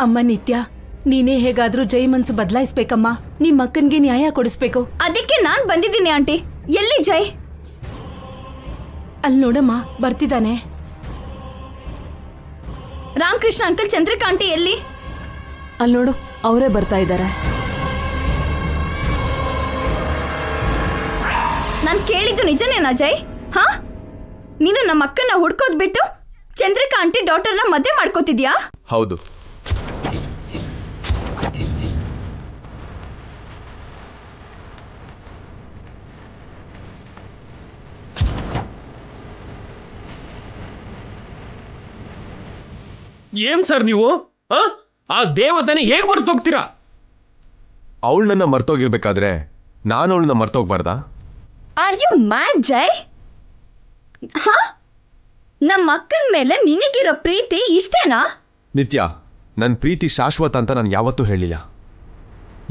ಅಮ್ಮ ನಿತ್ಯ, ನೀನೇ ಹೇಗಾದ್ರೂ ಜೈ ಮನ್ಸು ಬದಲಾಯಿಸ್ಬೇಕಮ್ಮ. ನಿಮ್ ಅಕ್ಕನ್ಗೆ ನ್ಯಾಯ ಕೊಡಿಸ್ಬೇಕು. ಅದಕ್ಕೆ ನಾನ್ ಬಂದಿದ್ದೀನಿ ಆಂಟಿ. ಎಲ್ಲಿ ಜೈ? ಅಲ್ಲಿ ನೋಡಮ್ಮ, ಬರ್ತಿದ್ದಾನೆ. ರಾಮಕೃಷ್ಣ ಅಂಕಲ್, ಚಂದ್ರಿಕಾ ಆಂಟಿ ಎಲ್ಲಿ? ಅಲ್ಲಿ ನೋಡು, ಅವರೇ ಬರ್ತಾ ಇದ್ದಾರೆ. ನಾನ್ ಕೇಳಿದ್ದು ನಿಜನೇನಾ ಜೈ? ಹಾ, ನೀನು ನಮ್ಮ ಅಕ್ಕನ ಹುಡ್ಕೋದ್ ಬಿಟ್ಟು ಚಂದ್ರಿಕಾ ಆಂಟಿ ಡಾಟರ್ನ ಮದ್ವೆ ಮಾಡ್ಕೋತಿದ್ಯಾ? ಹೌದು. ಏನ್ ಸರ್ ನೀವು ಆ ದೇವತೆನ ಹೇಗ್ ಮರ್ತೋಗ್ತೀರಾ? ಅವಳು ನನ್ನ ಮರ್ತೋಗಿರ್ಬೇಕಾದ್ರೆ ನಾನು ಅವಳನ್ನ ಮರ್ತೋಗ್ಬಾರ್ದಾ? ಆರ್ ಯು ಮ್ಯಾಡ್ ಜೈ? ಹಾ, ನಮ್ಮ ಅಕ್ಕನ ಮೇಲೆ ನಿನಗಿರೋ ಪ್ರೀತಿ ಇಷ್ಟೇನಾ? ನಿತ್ಯ, ನನ್ನ ಪ್ರೀತಿ ಶಾಶ್ವತ ಅಂತ ನಾನು ಯಾವತ್ತೂ ಹೇಳಿಲ್ಲ.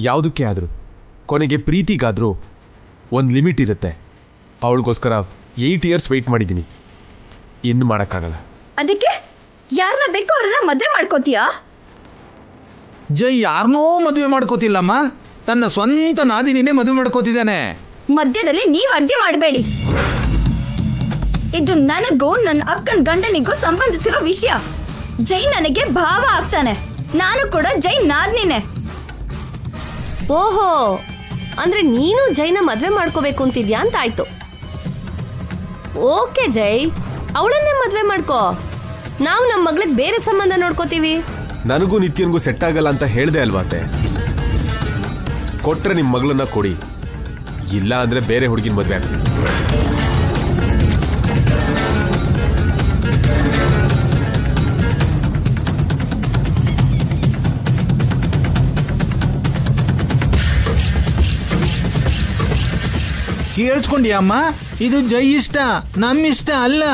ಯಾವುದಕ್ಕೆ ಆದರೂ ಕೊನೆಗೆ ಪ್ರೀತಿಗಾದರೂ ಒಂದು ಲಿಮಿಟ್ ಇರುತ್ತೆ. ಅವಳಿಗೋಸ್ಕರ 8 years ವೆಯ್ಟ್ ಮಾಡಿದ್ದೀನಿ. ಇನ್ನು ಮಾಡೋಕ್ಕಾಗಲ್ಲ. ಅದಕ್ಕೆ ಯಾರನ್ನ ಬೇಕೋ ಅವ್ರನ್ನ ಮದ್ವೆ ಮಾಡ್ಕೋತೀಯಾ? ಜೈ ಯಾರನ್ನೋ ಮದುವೆ ಮಾಡ್ಕೋತಿಲ್ಲಮ್ಮ, ತನ್ನ ಸ್ವಂತ ನಾದಿನಿನೇ ಮದುವೆ ಮಾಡ್ಕೋತಿದ್ದಾನೆ. ಮಧ್ಯದಲ್ಲಿ ನೀವ್ ಅಡ್ಗೆ ಮಾಡಬೇಡಿ. ಇದು ನನಗೂ ನನ್ನ ಅಕ್ಕನ ಗಂಡನಿಗೂ ಸಂಬಂಧಿಸಿರೋ ವಿಷಯ. ಜೈ ನನಗೆ ಭಾವ ಆಗ್ತಾನೆ, ನಾನು ಕೂಡ ಜೈ ನಾದ್ನಿನೇ. ಓಹೋ, ಅಂದ್ರೆ ನೀನು ಜೈನ ಮದ್ವೆ ಮಾಡ್ಕೋಬೇಕು ಅಂತಿದ್ಯಾ ಅಂತ ಆಯ್ತು. ಓಕೆ ಜೈ, ಅವಳನ್ನೇ ಮದ್ವೆ ಮಾಡ್ಕೋ. ನಾವು ನಮ್ಮ ಮಗಳಿಗೆ ಬೇರೆ ಸಂಬಂಧ ನೋಡ್ಕೋತೀವಿ. ನನಗೂ ನಿತ್ಯನ್ಗೂ ಸೆಟ್ ಆಗಲ್ಲ ಅಂತ ಹೇಳ್ದೆ ಅಲ್ವಾ ಅತ್ತೆ? ಕೊಟ್ರೆ ನಿಮ್ಮ ಮಗಳನ್ನ ಕೊಡಿ, ಇಲ್ಲ ಅಂದ್ರೆ ಬೇರೆ ಹುಡುಗಿನ ಮದುವೆ ಆಗ್ತೀನಿ. ಕೇಳಿಸ್ಕೊಂಡ್ಯಾ ಅಮ್ಮ? ಇದು ಜೈ ಇಷ್ಟ, ನಮ್ಮ ಇಷ್ಟ ಅಲ್ಲ.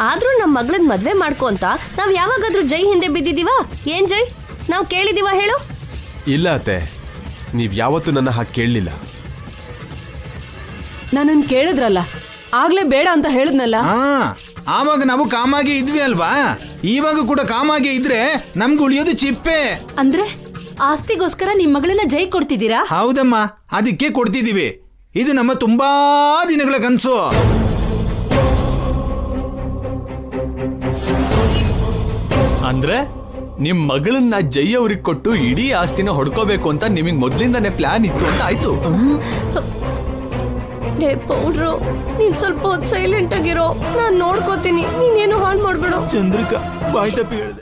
ಆದ್ರೂ ನಮ್ಮ ಮಗಳನ್ನ ಮದ್ವೆ ಮಾಡ್ಕೋ ಅಂತ ನಾವ್ ಯಾವಾಗಾದ್ರೂ ಜೈ ಹಿಂದೆ ಬಿದ್ದಿದೀವಾ? ಏನ್ ಜೈ, ನಾವ್ ಕೇಳಿದೀವ ಹೇಳು? ಇಲ್ಲ ಅತ್ತೆ, ನೀವ್ ಯಾವತ್ತೂ ನನ್ನ ಹಾಗೆ ಕೇಳಲಿಲ್ಲ. ನನ್ನನ್ ಕೇಳಿದ್ರಲ್ಲ, ಆಗ್ಲೇ ಬೇಡ ಅಂತ ಹೇಳಿದ್ನಲ್ಲ. ಹಾ, ಆವಾಗ ನಾವು ಕಾಮಾಗೆ ಇದ್ವಿ ಅಲ್ವಾ? ಇವಾಗ ಕೂಡ ಕಾಮಾಗೆ ಇದ್ರೆ ನಮ್ಗೆ ಉಳಿಯೋದು ಚಿಪ್ಪೆ. ಅಂದ್ರೆ ಆಸ್ತಿಗೋಸ್ಕರ ನಿಮ್ ಮಗಳನ್ನ ಜೈ ಕೊಡ್ತಿದ್ದೀರಾ? ಹೌದಮ್ಮ, ಅದಕ್ಕೆ ಕೊಡ್ತಿದೀವಿ. ಇದು ನಮ್ಮ ತುಂಬಾ ದಿನಗಳ ಕನಸು. ಅಂದ್ರೆ ನಿಮ್ ಮಗಳನ್ನ ಜೈ ಅವ್ರಿಗೆ ಕೊಟ್ಟು ಇಡೀ ಆಸ್ತಿನ ಹೊಡ್ಕೋಬೇಕು ಅಂತ ನಿಮಗ್ ಮೊದ್ಲಿಂದಾನೇ ಪ್ಲಾನ್ ಇತ್ತು ಅಂತ ಆಯ್ತು. ಪೌಡ್ರು, ನೀನ್ ಸ್ವಲ್ಪ ಹೊತ್ತು ಸೈಲೆಂಟ್ ಆಗಿರೋ, ನಾನ್ ನೋಡ್ಕೋತೀನಿ, ನೀನೇನು ಹಾಳು ಮಾಡ್ಬೇಡ. ಚಂದ್ರಿಕಾ ಬಾಯ್ ತಪ್ಪಿ ಹೇಳಿದೆ.